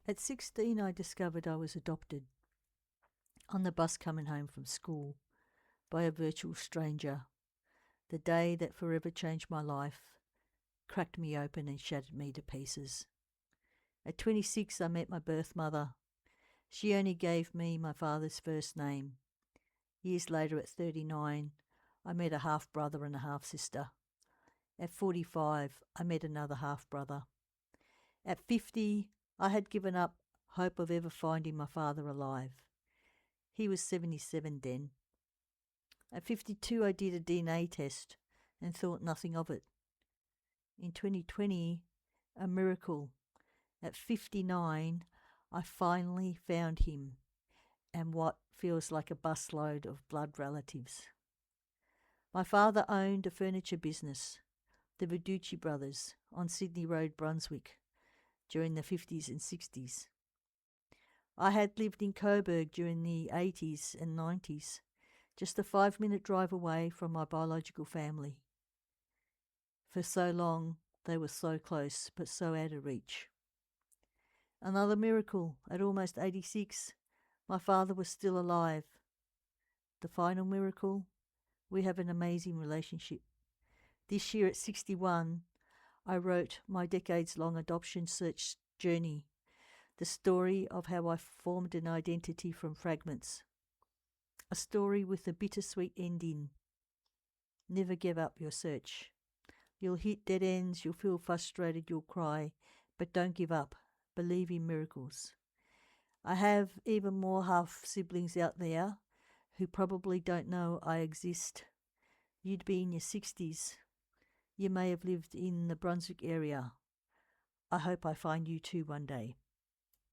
At 16, I discovered I was adopted on the bus coming home from school by a virtual stranger. The day that forever changed my life, cracked me open and shattered me to pieces. At 26, I met my birth mother. She only gave me my father's first name. Years later, at 39, I met a half-brother and a half-sister. At 45, I met another half-brother. At 50, I had given up hope of ever finding my father alive. He was 77 then. At 52, I did a DNA test and thought nothing of it. In 2020, a miracle. At 59, I finally found him and what feels like a busload of blood relatives. My father owned a furniture business, the Verducci Brothers, on Sydney Road, Brunswick, during the 50s and 60s. I had lived in Coburg during the 80s and 90s, just a 5-minute drive away from my biological family. For so long, they were so close, but so out of reach. Another miracle, at almost 86, my father was still alive. The final miracle, we have an amazing relationship. This year at 61, I wrote my decades-long adoption search journey, the story of how I formed an identity from fragments. A story with a bittersweet ending. Never give up your search. You'll hit dead ends, you'll feel frustrated, you'll cry, but don't give up. Believe in miracles. I have even more half-siblings out there who probably don't know I exist. You'd be in your 60s. You may have lived in the Brunswick area. I hope I find you too one day.